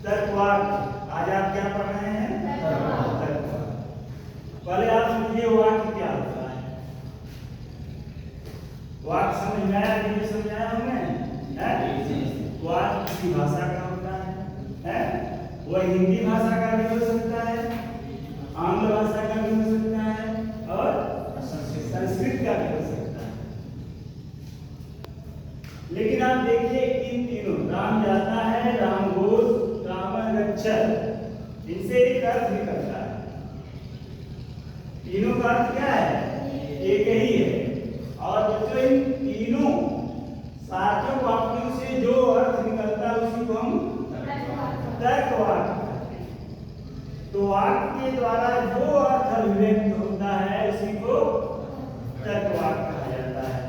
तर्कवाक्य। आज आप क्या पढ़ रहे हैं? तर्कवाक्य। पहले आप समझिए वाक्य क्या होता है। वाक्य समझ में आया? नहीं समझाया हमने? वाक्य किसी भाषा का होता है? वह हिंदी भाषा का भी हो सकता है, आंग्ल भाषा का भी हो सकता है और संस्कृत का भी हो सकता है। लेकिन आप देखिए इन तीनों, राम जाता है, राम गोस, रावण रक्षक, इनसे एक अर्थ निकलता है। तीनों का अर्थ क्या है? एक ही है। और बच्चों इन तीनों सातों वाक्यों से जो अर्थ निकलता है उसी को हम तर्कवाक्य कहते हैं। तो वाक्य के द्वारा जो अर्थ अभिव्यक्त होता है उसी को तर्कवाक्य कहा जाता है।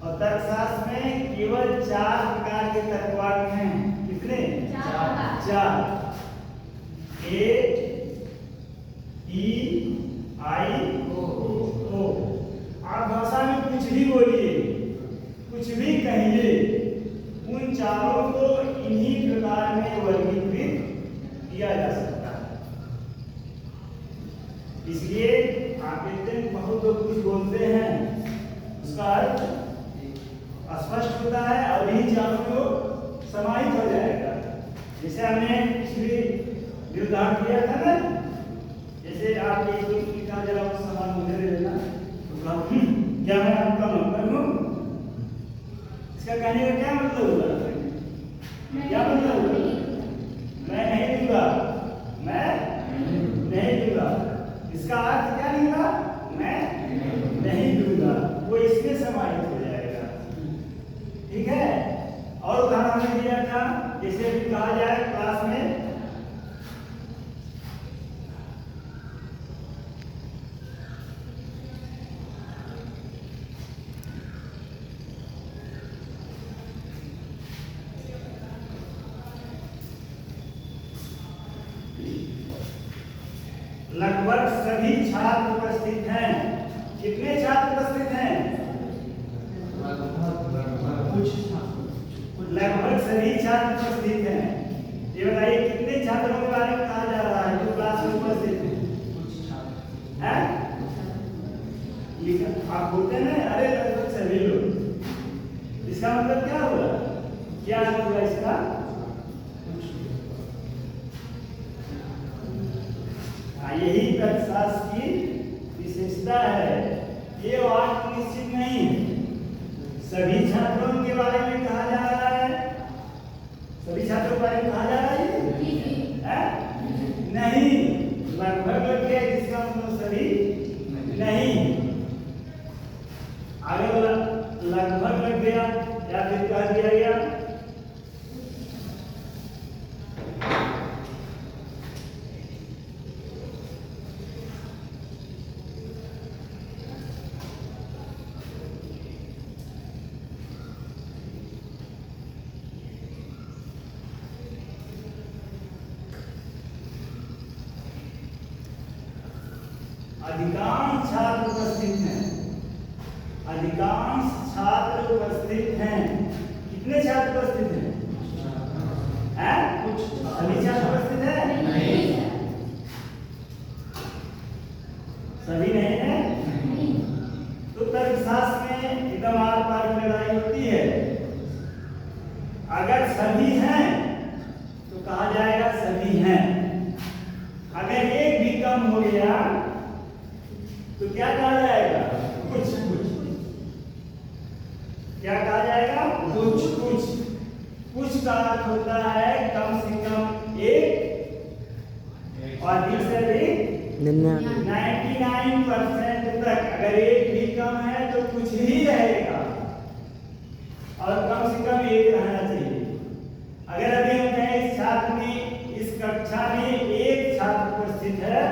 और तर्कशास्त्र में केवल 4 प्रकार के तर्कवाक्य हैं। कितने? 4। ए, ई, आई, ओ। आप भाषा में कुछ भी बोलिए, कुछ भी कहिए, उन चारों को इन्हीं प्रकार में वर्गीकृत किया जा सकता है। इसलिए आप देखते हैं बहुत लोग कुछ बोलते हैं, उसका अर्थ स्पष्ट होता है और इन्हीं चारों को समाहित हो जाएगा। जैसे हमने पिछले उदाहरण दिया था ना, जैसे आप एक दोस्त की कहा जरा वो सामान मुझे दे देना, तो कहा क्या मैं आपका नौकर हूँ? इसका कहने का क्या मतलब हुआ? क्या मतलब हुआ? मैं नहीं दूंगा, मैं नहीं दूंगा। इसका अर्थ क्या निकला? मैं नहीं दूंगा। वो इसमें समाहित हो जाएगा। ठीक है। और उदाहरण हमने दिया था, जैसे भी कहा जाए क्लास में लगभग सभी छात्र उपस्थित हैं। कितने छात्र उपस्थित हैं? लगभग सभी छात्र उपस्थित हैं। ये बताइए कितने छात्रों के बारे में कहा जा रहा है जो क्लास में उपस्थित हैं? आप बोलते हैं अरे लगभग सभी लोग, इसका मतलब क्या हुआ? क्या हुआ इसका? यही तर्कशास्त्र की विशेषता है। ये वाक्य निश्चित नहीं है। सभी छात्रों के बारे में कहा जा रहा है। सभी छात्रों के बारे में कहा जा रहा है नहीं, लगभग लग गया, जिसका मतलब सभी नहीं। आगे बोला लगभग लग गया या फिर कह दिया गया अधिकांश छात्र उपस्थित हैं। अधिकांश छात्र उपस्थित हैं। कितने छात्र उपस्थित हैं? कुछ सभी छात्र उपस्थित हैं? नहीं। सभी नहीं है? तो तर्कशास्त्र में एकदम आर पार की लड़ाई होती है। अगर सभी हैं तो कहा जाएगा सभी हैं। अगर एक भी कम हो गया तो क्या कहा जाएगा? कुछ कुछ। क्या कहा जाएगा? कुछ कुछ। कुछ का अर्थ होता है कम से कम एक और अधिक से अधिक 99% तक। अगर एक भी कम है तो कुछ ही रहेगा और कम से कम एक रहना चाहिए। अगर अभी हम कहें इस छात्र में, इस कक्षा में एक छात्र उपस्थित है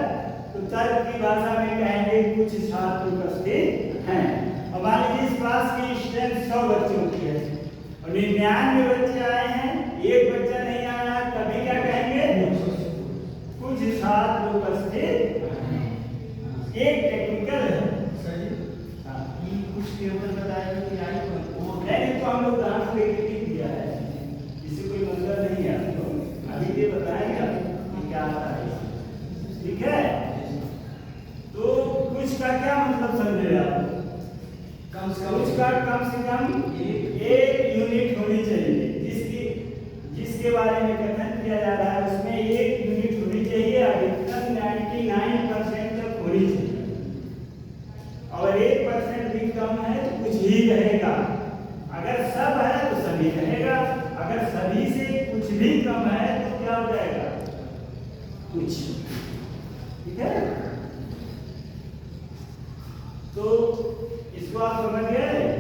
तो तर्क की भाषा में कहेंगे कुछ छात्र उपस्थित हैं। और मान लीजिए इस क्लास की स्ट्रेंथ 100 बच्चों की है और 99 बच्चे आए हैं, एक बच्चा नहीं आया, तभी क्या कहेंगे? कुछ छात्र उपस्थित। एक टेक्निकल है कुछ के ऊपर बताया कि आई तो हम लोग उदाहरण लेके दिया है, इससे कोई मतलब नहीं है। अभी मतलब समझे आप? उसका कम से कम एक यूनिट होनी चाहिए, जिसके बारे में कथन किया जा रहा है उसमें एक यूनिट होनी चाहिए, अधिकतम 99% तक होनी चाहिए। और 1% भी कम है तो कुछ ही रहेगा। अगर सब है तो सभी रहेगा, अगर सभी से कुछ भी कम है तो क्या हो जाएगा? कुछ। ठीक है, तो इसको आप समझ गए।